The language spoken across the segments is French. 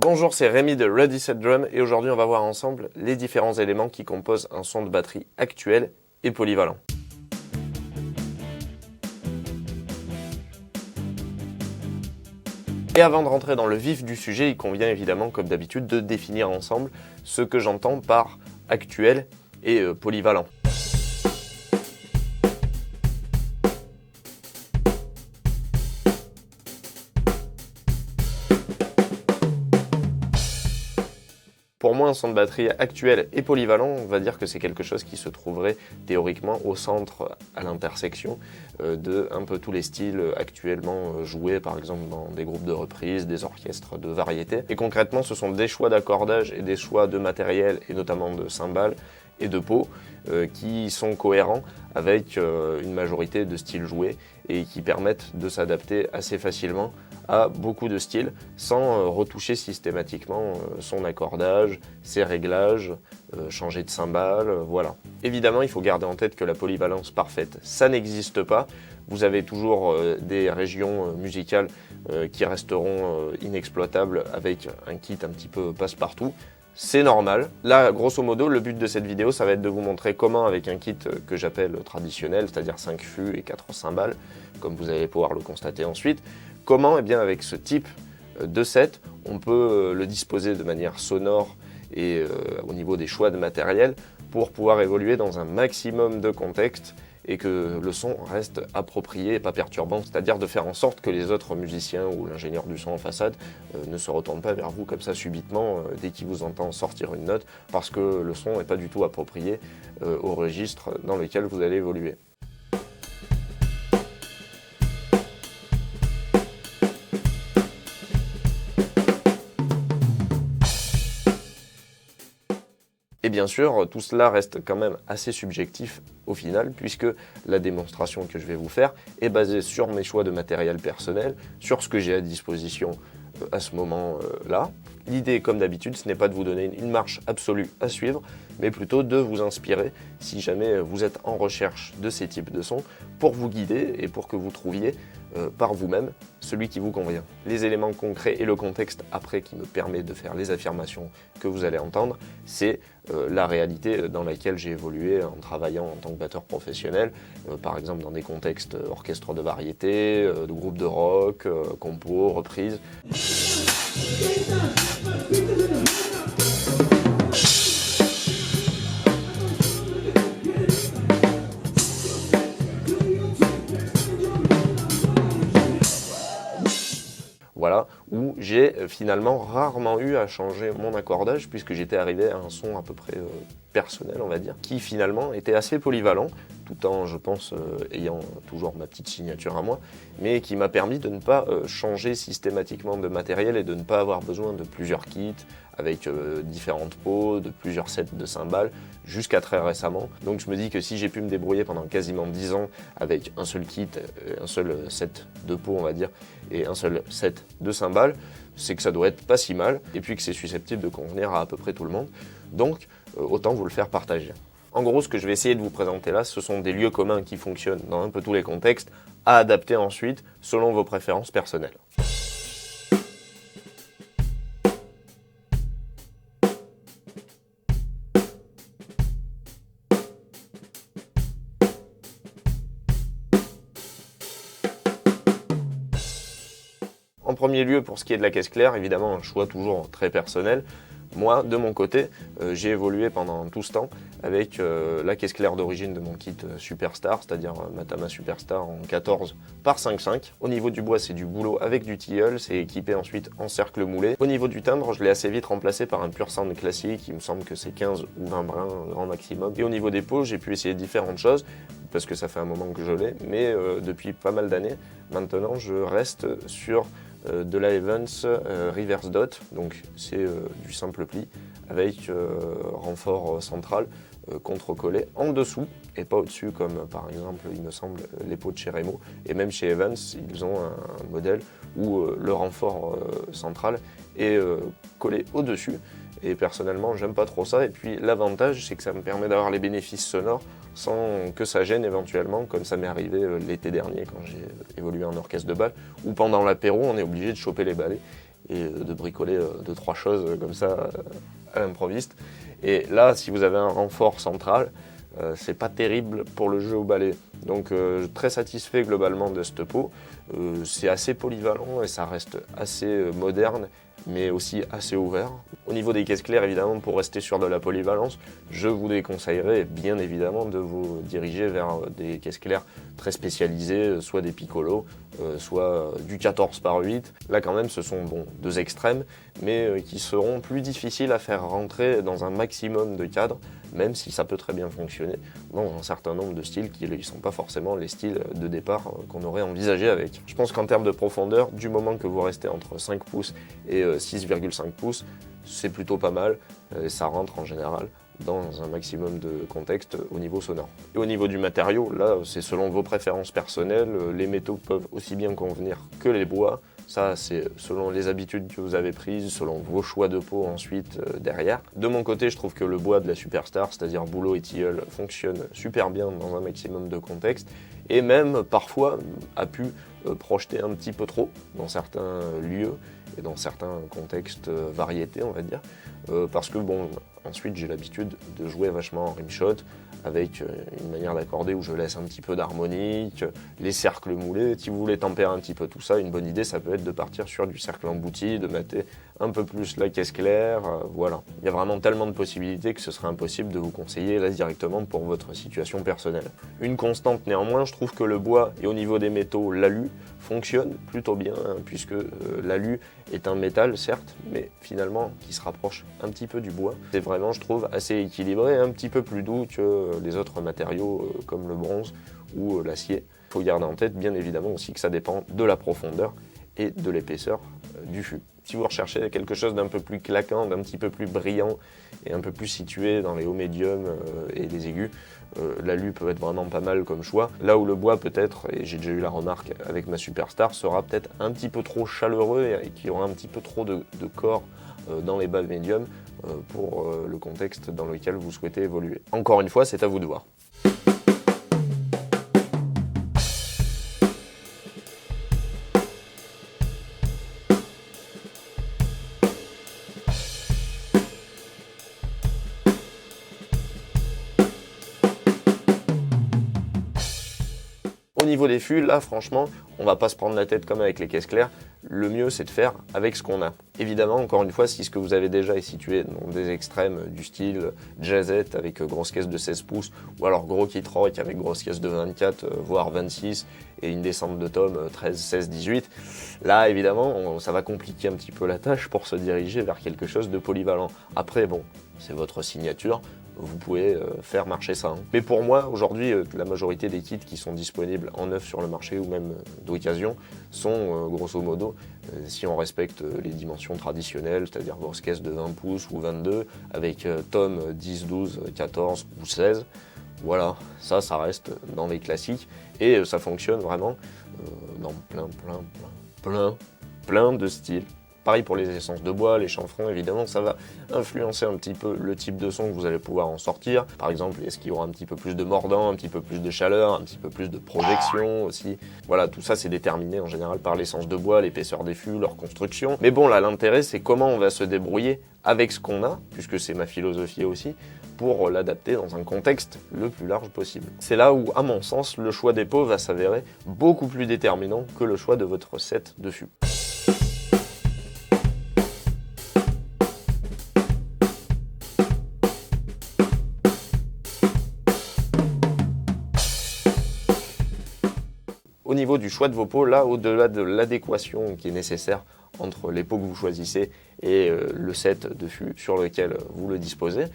Bonjour, c'est Rémi de Ready Set Drum et aujourd'hui on va voir ensemble les différents éléments qui composent un son de batterie actuel et polyvalent. Et avant de rentrer dans le vif du sujet, il convient évidemment, comme d'habitude, de définir ensemble ce que j'entends par actuel et polyvalent. Pour moi, un son de batterie actuel et polyvalent, on va dire que c'est quelque chose qui se trouverait théoriquement au centre, à l'intersection de un peu tous les styles actuellement joués, par exemple dans des groupes de reprises, des orchestres de variété. Et concrètement, ce sont des choix d'accordage et des choix de matériel, et notamment de cymbales et de pots, qui sont cohérents avec une majorité de styles joués et qui permettent de s'adapter assez facilement à beaucoup de styles sans retoucher systématiquement son accordage, ses réglages, changer de cymbales, voilà. Évidemment, il faut garder en tête que la polyvalence parfaite, ça n'existe pas. Vous avez toujours des régions musicales qui resteront inexploitables avec un kit un petit peu passe-partout. C'est normal. Là, grosso modo, le but de cette vidéo, ça va être de vous montrer comment, avec un kit que j'appelle traditionnel, c'est-à-dire 5 fûts et 4 cymbales, comme vous allez pouvoir le constater ensuite, comment, avec ce type de set, on peut le disposer de manière sonore et au niveau des choix de matériel pour pouvoir évoluer dans un maximum de contextes et que le son reste approprié et pas perturbant, c'est-à-dire de faire en sorte que les autres musiciens ou l'ingénieur du son en façade ne se retournent pas vers vous comme ça subitement dès qu'ils vous entendent sortir une note, parce que le son n'est pas du tout approprié au registre dans lequel vous allez évoluer. Et bien sûr, tout cela reste quand même assez subjectif au final, puisque la démonstration que je vais vous faire est basée sur mes choix de matériel personnel, sur ce que j'ai à disposition à ce moment-là. L'idée, comme d'habitude, ce n'est pas de vous donner une marche absolue à suivre, mais plutôt de vous inspirer si jamais vous êtes en recherche de ces types de sons, pour vous guider et pour que vous trouviez par vous-même celui qui vous convient. Les éléments concrets et le contexte après qui me permet de faire les affirmations que vous allez entendre, c'est la réalité dans laquelle j'ai évolué en travaillant en tant que batteur professionnel, par exemple dans des contextes orchestre de variété, de groupes de rock, compos, reprises. Voilà, où j'ai finalement rarement eu à changer mon accordage puisque j'étais arrivé à un son à peu près personnel, on va dire, qui finalement était assez polyvalent, tout en, je pense, ayant toujours ma petite signature à moi, mais qui m'a permis de ne pas changer systématiquement de matériel et de ne pas avoir besoin de plusieurs kits avec différentes pots, de plusieurs sets de cymbales, jusqu'à très récemment. Donc je me dis que si j'ai pu me débrouiller pendant quasiment 10 ans avec un seul kit, un seul set de pots, on va dire, et un seul set de cymbales, c'est que ça doit être pas si mal, et puis que c'est susceptible de convenir à peu près tout le monde. Donc autant vous le faire partager. En gros, ce que je vais essayer de vous présenter là, ce sont des lieux communs qui fonctionnent dans un peu tous les contextes, à adapter ensuite selon vos préférences personnelles. En premier lieu, pour ce qui est de la caisse claire, évidemment un choix toujours très personnel. Moi, de mon côté, j'ai évolué pendant tout ce temps avec la caisse claire d'origine de mon kit Superstar, c'est-à-dire ma Tama Superstar en 14 par 5,5. Au niveau du bois, c'est du bouleau avec du tilleul, c'est équipé ensuite en cercle moulé. Au niveau du timbre, je l'ai assez vite remplacé par un pur sound classique, il me semble que c'est 15 ou 20 brins grand maximum. Et au niveau des pots, j'ai pu essayer différentes choses, parce que ça fait un moment que je l'ai, mais depuis pas mal d'années, maintenant je reste sur de la Evans Reverse Dot, donc c'est du simple pli avec renfort central contre-collé en dessous et pas au-dessus comme par exemple il me semble les pots de chez Remo, et même chez Evans ils ont un modèle où le renfort central est collé au-dessus, et personnellement j'aime pas trop ça, et puis l'avantage c'est que ça me permet d'avoir les bénéfices sonores sans que ça gêne éventuellement, comme ça m'est arrivé l'été dernier quand j'ai évolué en orchestre de bal, où pendant l'apéro on est obligé de choper les balais et de bricoler 2-3 choses comme ça à l'improviste. Et là, si vous avez un renfort central, c'est pas terrible pour le jeu au balai. Donc très satisfait globalement de cette peau. C'est assez polyvalent et ça reste assez moderne, mais aussi assez ouvert. Au niveau des caisses claires, évidemment, pour rester sur de la polyvalence, je vous déconseillerais bien évidemment de vous diriger vers des caisses claires très spécialisées, soit des Piccolo, soit du 14/8. Là quand même, ce sont deux extrêmes, mais qui seront plus difficiles à faire rentrer dans un maximum de cadres, même si ça peut très bien fonctionner dans un certain nombre de styles qui ne sont pas forcément les styles de départ qu'on aurait envisagé avec. Je pense qu'en termes de profondeur, du moment que vous restez entre 5 pouces et 6,5 pouces, c'est plutôt pas mal, ça rentre en général dans un maximum de contexte au niveau sonore. Et au niveau du matériau, là c'est selon vos préférences personnelles, les métaux peuvent aussi bien convenir que les bois. Ça, c'est selon les habitudes que vous avez prises, selon vos choix de peau ensuite derrière. De mon côté, je trouve que le bois de la Superstar, c'est-à-dire bouleau et tilleul, fonctionne super bien dans un maximum de contexte et même parfois a pu projeter un petit peu trop dans certains lieux et dans certains contextes variétés, on va dire. Parce que ensuite j'ai l'habitude de jouer vachement en rimshot avec une manière d'accorder où je laisse un petit peu d'harmonique, les cercles moulés. Si vous voulez tempérer un petit peu tout ça, une bonne idée ça peut être de partir sur du cercle embouti, de mater un peu plus la caisse claire, voilà. Il y a vraiment tellement de possibilités que ce serait impossible de vous conseiller là directement pour votre situation personnelle. Une constante néanmoins, je trouve que le bois et au niveau des métaux, l'alu fonctionne plutôt bien, puisque l'alu est un métal certes, mais finalement qui se rapproche un petit peu du bois. C'est vraiment, je trouve, assez équilibré, un petit peu plus doux que les autres matériaux comme le bronze ou l'acier. Il faut garder en tête bien évidemment aussi que ça dépend de la profondeur et de l'épaisseur du fût. Si vous recherchez quelque chose d'un peu plus claquant, d'un petit peu plus brillant et un peu plus situé dans les hauts médiums et les aigus, l'alu peut être vraiment pas mal comme choix. Là où le bois peut-être, et j'ai déjà eu la remarque avec ma Superstar, sera peut-être un petit peu trop chaleureux et qu'il y aura un petit peu trop de corps dans les bas médiums pour le contexte dans lequel vous souhaitez évoluer. Encore une fois, c'est à vous de voir. Au niveau des fûts, là franchement, on va pas se prendre la tête comme avec les caisses claires. Le mieux c'est de faire avec ce qu'on a. Évidemment, encore une fois, si ce que vous avez déjà est situé dans des extrêmes du style jazzette avec grosse caisse de 16 pouces ou alors gros kit rock avec grosse caisse de 24 voire 26 et une descente de tom 13, 16, 18, là évidemment ça va compliquer un petit peu la tâche pour se diriger vers quelque chose de polyvalent. Après c'est votre signature. Vous pouvez faire marcher ça. Mais pour moi, aujourd'hui, la majorité des kits qui sont disponibles en neuf sur le marché ou même d'occasion sont, grosso modo, si on respecte les dimensions traditionnelles, c'est-à-dire grosse caisse de 20 pouces ou 22, avec tome 10, 12, 14 ou 16. Voilà, ça reste dans les classiques et ça fonctionne vraiment dans plein de styles. Pareil pour les essences de bois, les chanfreins, évidemment, ça va influencer un petit peu le type de son que vous allez pouvoir en sortir. Par exemple, est-ce qu'il y aura un petit peu plus de mordant, un petit peu plus de chaleur, un petit peu plus de projection aussi. Voilà, tout ça c'est déterminé en général par l'essence de bois, l'épaisseur des fûts, leur construction. Mais bon, là, l'intérêt c'est comment on va se débrouiller avec ce qu'on a, puisque c'est ma philosophie aussi, pour l'adapter dans un contexte le plus large possible. C'est là où, à mon sens, le choix des pots va s'avérer beaucoup plus déterminant que le choix de votre set de fûts. Au niveau du choix de vos pots, là, au-delà de l'adéquation qui est nécessaire entre les pots que vous choisissez et le set de fûts sur lequel vous le disposez,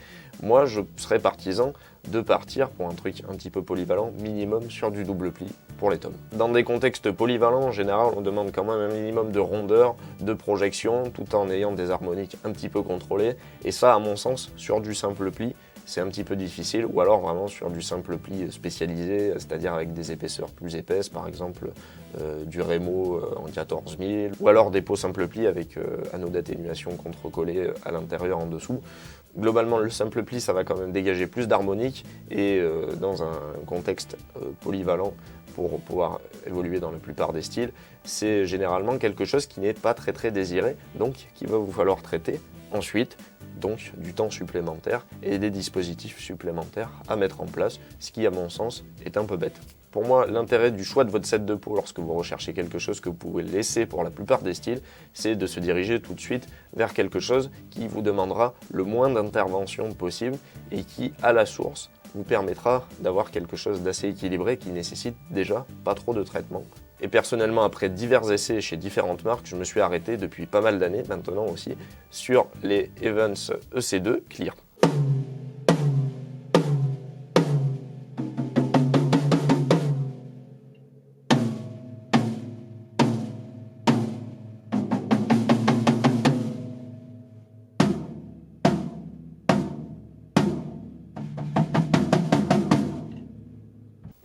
moi je serais partisan de partir pour un truc un petit peu polyvalent, minimum sur du double pli pour les tomes. Dans des contextes polyvalents, en général, on demande quand même un minimum de rondeur, de projection, tout en ayant des harmoniques un petit peu contrôlées. Et ça, à mon sens, sur du simple pli, c'est un petit peu difficile, ou alors vraiment sur du simple pli spécialisé, c'est-à-dire avec des épaisseurs plus épaisses, par exemple du Remo en 14 000, ou alors des pots simple pli avec anneaux d'atténuation contre-collés à l'intérieur en dessous. Globalement, le simple pli, ça va quand même dégager plus d'harmonique et dans un contexte polyvalent pour pouvoir évoluer dans la plupart des styles, c'est généralement quelque chose qui n'est pas très désiré, donc qui va vous falloir traiter ensuite, donc du temps supplémentaire et des dispositifs supplémentaires à mettre en place, ce qui à mon sens est un peu bête. Pour moi, l'intérêt du choix de votre set de peau lorsque vous recherchez quelque chose que vous pouvez laisser pour la plupart des styles, c'est de se diriger tout de suite vers quelque chose qui vous demandera le moins d'intervention possible et qui, à la source, vous permettra d'avoir quelque chose d'assez équilibré qui nécessite déjà pas trop de traitement. Et personnellement, après divers essais chez différentes marques, je me suis arrêté depuis pas mal d'années maintenant aussi sur les Evans EC2 Clear.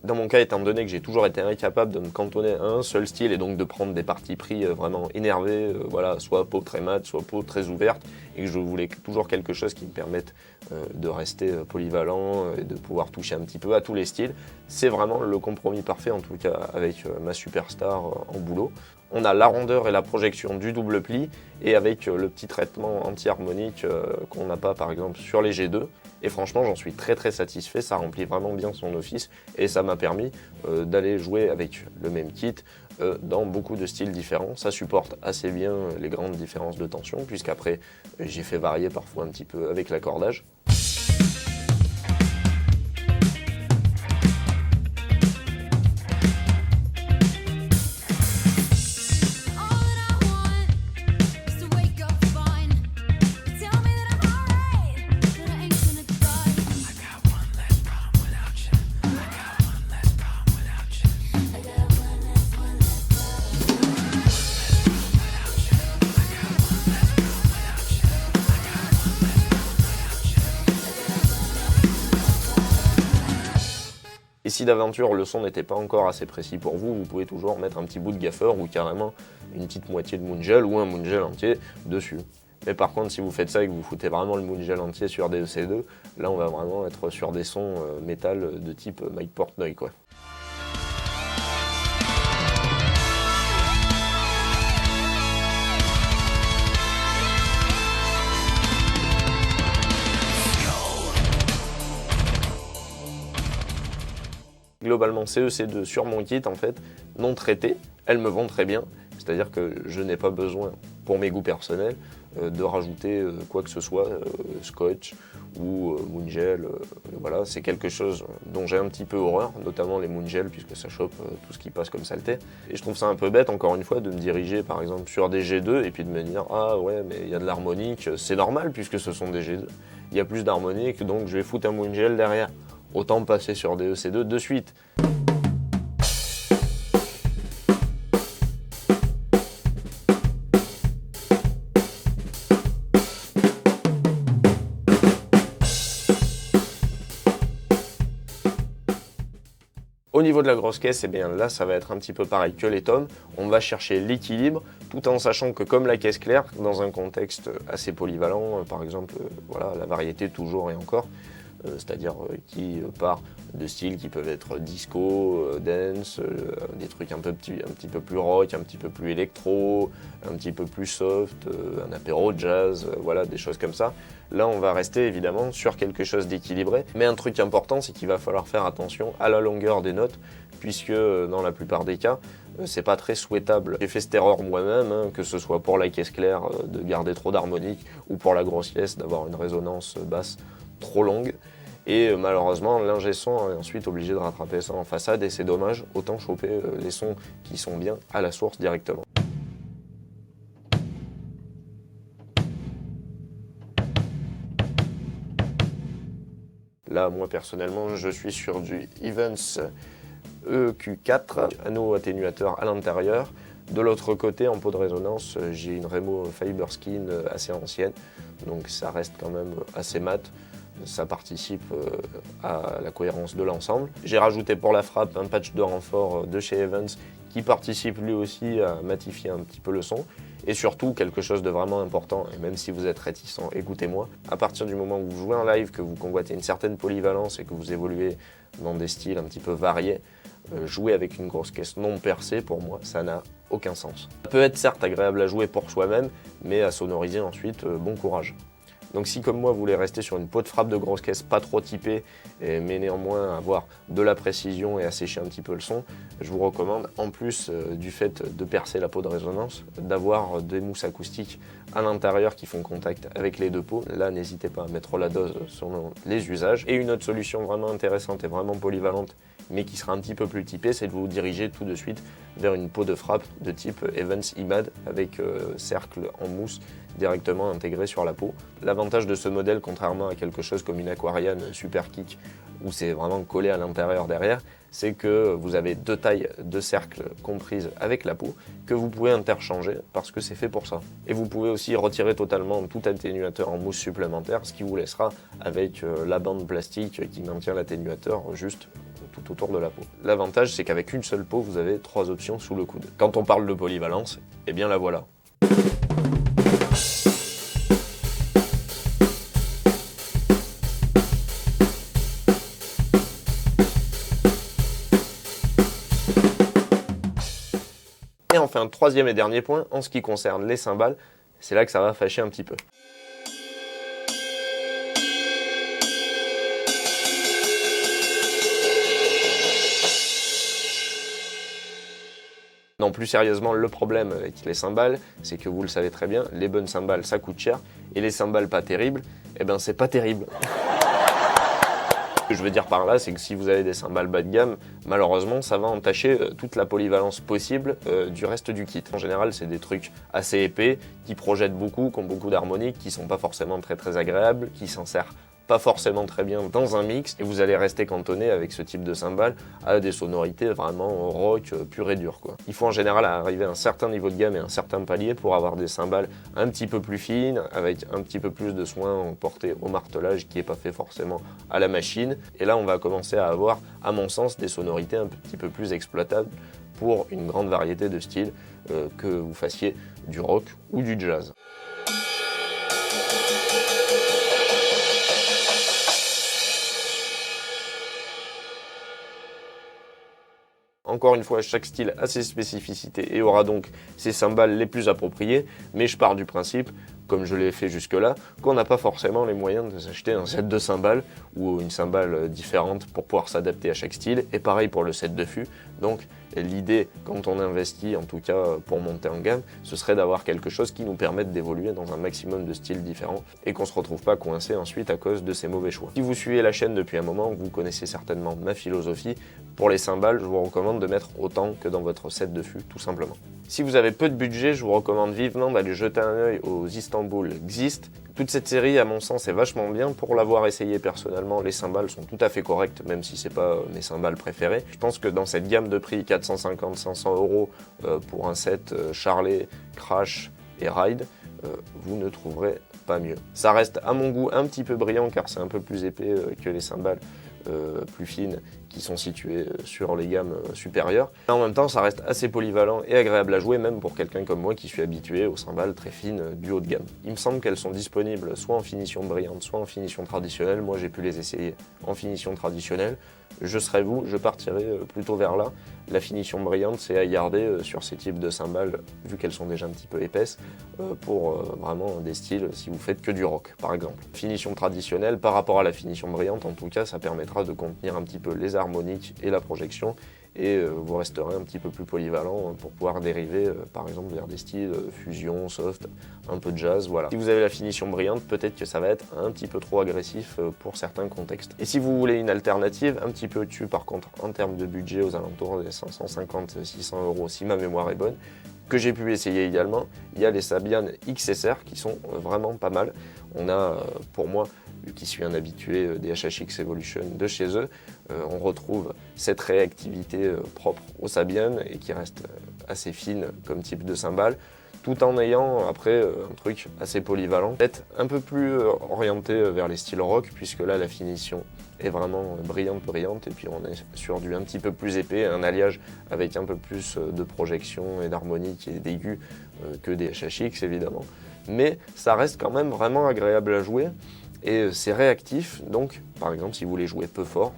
Dans mon cas, étant donné que j'ai toujours été incapable de me cantonner à un seul style et donc de prendre des partis pris vraiment énervés, voilà, soit peau très mate, soit peau très ouverte, et que je voulais toujours quelque chose qui me permette de rester polyvalent et de pouvoir toucher un petit peu à tous les styles, c'est vraiment le compromis parfait, en tout cas avec ma Superstar en boulot. On a la rondeur et la projection du double pli et avec le petit traitement anti-harmonique qu'on n'a pas par exemple sur les G2. Et franchement, j'en suis très satisfait, ça remplit vraiment bien son office et ça m'a permis d'aller jouer avec le même kit dans beaucoup de styles différents. Ça supporte assez bien les grandes différences de tension puisqu'après j'ai fait varier parfois un petit peu avec l'accordage. Et si d'aventure le son n'était pas encore assez précis pour vous, vous pouvez toujours mettre un petit bout de gaffeur ou carrément une petite moitié de moongel ou un moongel entier dessus. Mais par contre, si vous faites ça et que vous foutez vraiment le moongel entier sur des EC2, là on va vraiment être sur des sons métal de type Mike Portnoy quoi. Globalement, ces EC2 sur mon kit, en fait, non traitées, elles me vont très bien. C'est-à-dire que je n'ai pas besoin, pour mes goûts personnels, de rajouter quoi que ce soit, scotch ou moongel. Voilà, c'est quelque chose dont j'ai un petit peu horreur, notamment les moongel, puisque ça chope tout ce qui passe comme saleté. Et je trouve ça un peu bête, encore une fois, de me diriger, par exemple, sur des G2 et puis de me dire « Ah ouais, mais il y a de l'harmonique, c'est normal puisque ce sont des G2. Il y a plus d'harmonique, donc je vais foutre un moongel derrière. » Autant passer sur des EC2 de suite. Au niveau de la grosse caisse, eh bien là ça va être un petit peu pareil que les tomes. On va chercher l'équilibre tout en sachant que comme la caisse claire, dans un contexte assez polyvalent, par exemple voilà, la variété toujours et encore, c'est-à-dire qui part de styles qui peuvent être disco, dance, des trucs un petit peu plus rock, un petit peu plus électro, un petit peu plus soft, un apéro jazz, voilà, des choses comme ça. Là, on va rester évidemment sur quelque chose d'équilibré, mais un truc important, c'est qu'il va falloir faire attention à la longueur des notes, puisque dans la plupart des cas, c'est pas très souhaitable. J'ai fait cette erreur moi-même, hein, que ce soit pour la caisse claire de garder trop d'harmonique, ou pour la grosse caisse d'avoir une résonance basse trop longue. Et malheureusement, l'ingé son est ensuite obligé de rattraper ça en façade et c'est dommage, autant choper les sons qui sont bien à la source directement. Là, moi personnellement, je suis sur du Evans EQ4, anneau atténuateur à l'intérieur. De l'autre côté, en peau de résonance, j'ai une Remo Fiber Skin assez ancienne, donc ça reste quand même assez mat. ça participe à la cohérence de l'ensemble. J'ai rajouté pour la frappe un patch de renfort de chez Evans qui participe lui aussi à matifier un petit peu le son. Et surtout, quelque chose de vraiment important, et même si vous êtes réticent, écoutez-moi, à partir du moment où vous jouez en live, que vous convoitez une certaine polyvalence et que vous évoluez dans des styles un petit peu variés, jouer avec une grosse caisse non percée, pour moi, ça n'a aucun sens. Ça peut être certes agréable à jouer pour soi-même, mais à sonoriser ensuite, bon courage. Donc si comme moi vous voulez rester sur une peau de frappe de grosse caisse pas trop typée, mais néanmoins avoir de la précision et assécher un petit peu le son, je vous recommande, en plus du fait de percer la peau de résonance, d'avoir des mousses acoustiques à l'intérieur qui font contact avec les deux peaux. Là, n'hésitez pas à mettre la dose selon les usages. Et une autre solution vraiment intéressante et vraiment polyvalente, mais qui sera un petit peu plus typée, c'est de vous diriger tout de suite vers une peau de frappe de type Evans IMAD avec cercle en mousse directement intégré sur la peau. L'avantage de ce modèle, contrairement à quelque chose comme une Aquarian Super Kick, où c'est vraiment collé à l'intérieur derrière, c'est que vous avez deux tailles de cercles comprises avec la peau que vous pouvez interchanger parce que c'est fait pour ça. Et vous pouvez aussi retirer totalement tout atténuateur en mousse supplémentaire, ce qui vous laissera avec la bande plastique qui maintient l'atténuateur juste tout autour de la peau. L'avantage, c'est qu'avec une seule peau, vous avez 3 options sous le coude. Quand on parle de polyvalence, eh bien la voilà. Et enfin, troisième et dernier point, en ce qui concerne les cymbales, c'est là que ça va fâcher un petit peu. Non, plus sérieusement, le problème avec les cymbales, c'est que vous le savez très bien, les bonnes cymbales ça coûte cher, et les cymbales pas terribles, eh ben c'est pas terrible. Ce que je veux dire par là, c'est que si vous avez des cymbales bas de gamme, malheureusement, ça va entacher toute la polyvalence possible du reste du kit. En général, c'est des trucs assez épais, qui projettent beaucoup, qui ont beaucoup d'harmoniques, qui sont pas forcément très agréables, qui s'insèrent pas forcément très bien dans un mix, et vous allez rester cantonné avec ce type de cymbales à des sonorités vraiment rock pur et dur, quoi. Il faut en général arriver à un certain niveau de gamme et un certain palier pour avoir des cymbales un petit peu plus fines, avec un petit peu plus de soin porté au martelage qui n'est pas fait forcément à la machine. Et là, on va commencer à avoir, à mon sens, des sonorités un petit peu plus exploitables pour une grande variété de styles, que vous fassiez du rock ou du jazz. Encore une fois, chaque style a ses spécificités et aura donc ses cymbales les plus appropriées, mais je pars du principe, comme je l'ai fait jusque-là, qu'on n'a pas forcément les moyens de s'acheter un set de cymbales ou une cymbale différente pour pouvoir s'adapter à chaque style, et pareil pour le set de fût. Donc l'idée, quand on investit, en tout cas pour monter en gamme, ce serait d'avoir quelque chose qui nous permette d'évoluer dans un maximum de styles différents et qu'on ne se retrouve pas coincé ensuite à cause de ces mauvais choix. Si vous suivez la chaîne depuis un moment, vous connaissez certainement ma philosophie. Pour les cymbales, je vous recommande de mettre autant que dans votre set de fût, tout simplement. Si vous avez peu de budget, je vous recommande vivement d'aller jeter un œil aux Istanbul Xist. Toute cette série, à mon sens, est vachement bien. Pour l'avoir essayé personnellement, les cymbales sont tout à fait correctes, même si c'est pas mes cymbales préférées. Je pense que dans cette gamme de prix 450-500 € pour un set Charlet, Crash et Ride, vous ne trouverez pas mieux. Ça reste à mon goût un petit peu brillant car c'est un peu plus épais que les cymbales plus fines qui sont situées sur les gammes supérieures. Et en même temps, ça reste assez polyvalent et agréable à jouer, même pour quelqu'un comme moi qui suis habitué aux cymbales très fines du haut de gamme. Il me semble qu'elles sont disponibles soit en finition brillante, soit en finition traditionnelle. Moi, j'ai pu les essayer en finition traditionnelle. Je serais vous, je partirais plutôt vers là. La finition brillante, c'est à garder sur ces types de cymbales, vu qu'elles sont déjà un petit peu épaisses, pour vraiment des styles si vous faites que du rock, par exemple. Finition traditionnelle, par rapport à la finition brillante, en tout cas, ça permettra de contenir un petit peu les harmoniques et la projection, et vous resterez un petit peu plus polyvalent pour pouvoir dériver par exemple vers des styles fusion, soft, un peu de jazz, voilà. Si vous avez la finition brillante, peut-être que ça va être un petit peu trop agressif pour certains contextes. Et si vous voulez une alternative un petit peu au-dessus par contre en termes de budget, aux alentours des 550-600 € si ma mémoire est bonne, que j'ai pu essayer également, il y a les Sabian XSR qui sont vraiment pas mal. On a pour moi, qui suis un habitué des HHX Evolution de chez eux, on retrouve cette réactivité propre au Sabian et qui reste assez fine comme type de cymbale, tout en ayant après un truc assez polyvalent, peut-être un peu plus orienté vers les styles rock, puisque là la finition est vraiment brillante, et puis on est sur du un petit peu plus épais, un alliage avec un peu plus de projection et d'harmonique et d'aigu que des HHX évidemment, mais ça reste quand même vraiment agréable à jouer, et c'est réactif, donc par exemple si vous voulez jouer peu fort,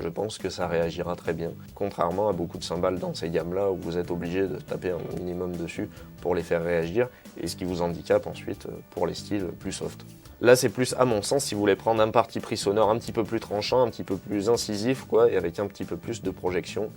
je pense que ça réagira très bien, contrairement à beaucoup de cymbales dans ces gammes-là où vous êtes obligé de taper un minimum dessus pour les faire réagir, et ce qui vous handicape ensuite pour les styles plus soft. Là, c'est plus, à mon sens, si vous voulez prendre un parti pris sonore un petit peu plus tranchant, un petit peu plus incisif, quoi, et avec un petit peu plus de projection,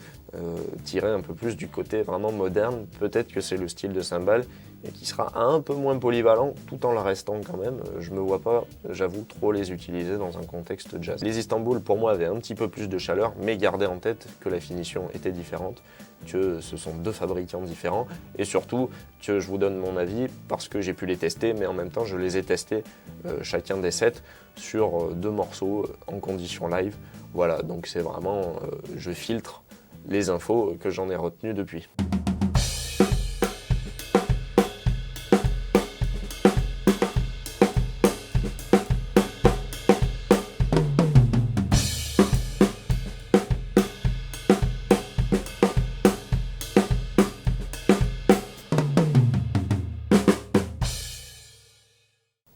tiré un peu plus du côté vraiment moderne, peut-être que c'est le style de cymbale, et qui sera un peu moins polyvalent, tout en la restant quand même. Je me vois pas, j'avoue, trop les utiliser dans un contexte jazz. Les Istanbul, pour moi, avaient un petit peu plus de chaleur, mais gardez en tête que la finition était différente, que ce sont deux fabricants différents, et surtout que je vous donne mon avis parce que j'ai pu les tester, mais en même temps je les ai testés chacun des sets sur deux morceaux en condition live. Voilà, donc c'est vraiment, je filtre les infos que j'en ai retenues depuis.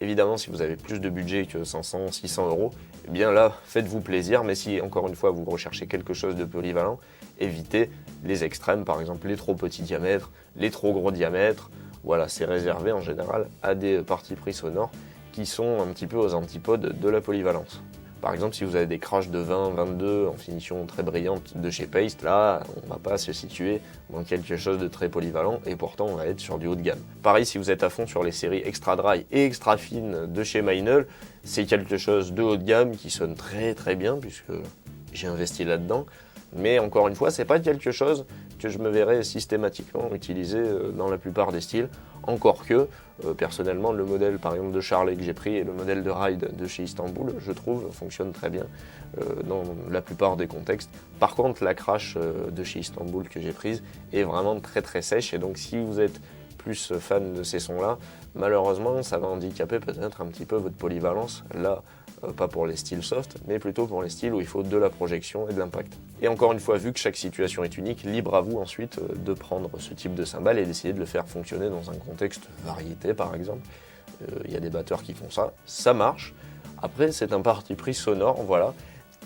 Évidemment, si vous avez plus de budget que 500, 600 euros, eh bien là, faites-vous plaisir. Mais si, encore une fois, vous recherchez quelque chose de polyvalent, évitez les extrêmes, par exemple les trop petits diamètres, les trop gros diamètres. Voilà, c'est réservé en général à des partis pris sonores qui sont un petit peu aux antipodes de la polyvalence. Par exemple, si vous avez des crashs de 20, 22 en finition très brillante de chez Paste, là, on ne va pas se situer dans quelque chose de très polyvalent, et pourtant on va être sur du haut de gamme. Pareil, si vous êtes à fond sur les séries extra dry et extra fines de chez Meinl, c'est quelque chose de haut de gamme qui sonne très très bien, puisque j'ai investi là-dedans. Mais encore une fois, c'est pas quelque chose que je me verrais systématiquement utiliser dans la plupart des styles. Encore que, personnellement, le modèle par exemple de Charlet que j'ai pris et le modèle de Ride de chez Istanbul, je trouve, fonctionne très bien dans la plupart des contextes. Par contre, la crash de chez Istanbul que j'ai prise est vraiment très très sèche, et donc si vous êtes plus fan de ces sons-là, malheureusement, ça va handicaper peut-être un petit peu votre polyvalence. Là, pas pour les styles soft, mais plutôt pour les styles où il faut de la projection et de l'impact. Et encore une fois, vu que chaque situation est unique, libre à vous ensuite de prendre ce type de cymbale et d'essayer de le faire fonctionner dans un contexte variété, par exemple. Il y a des batteurs qui font ça, ça marche. Après, c'est un parti pris sonore, voilà.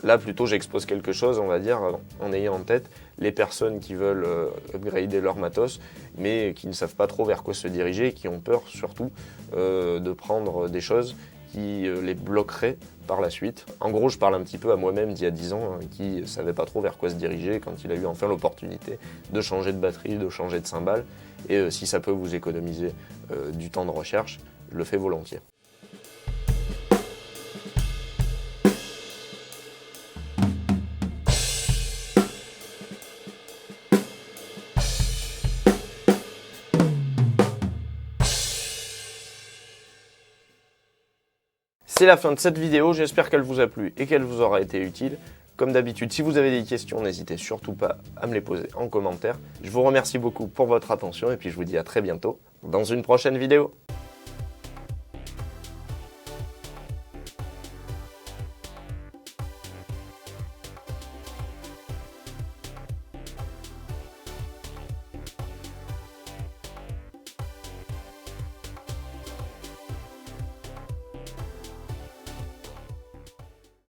Là, plutôt, j'expose quelque chose, on va dire, en ayant en tête les personnes qui veulent upgrader leur matos, mais qui ne savent pas trop vers quoi se diriger, et qui ont peur surtout de prendre des choses qui les bloqueraient par la suite. En gros, je parle un petit peu à moi-même d'il y a 10 ans, qui ne savait pas trop vers quoi se diriger quand il a eu enfin l'opportunité de changer de batterie, de changer de cymbale. Et si ça peut vous économiser du temps de recherche, je le fais volontiers. C'est la fin de cette vidéo, j'espère qu'elle vous a plu et qu'elle vous aura été utile. Comme d'habitude, si vous avez des questions, n'hésitez surtout pas à me les poser en commentaire. Je vous remercie beaucoup pour votre attention et puis je vous dis à très bientôt dans une prochaine vidéo.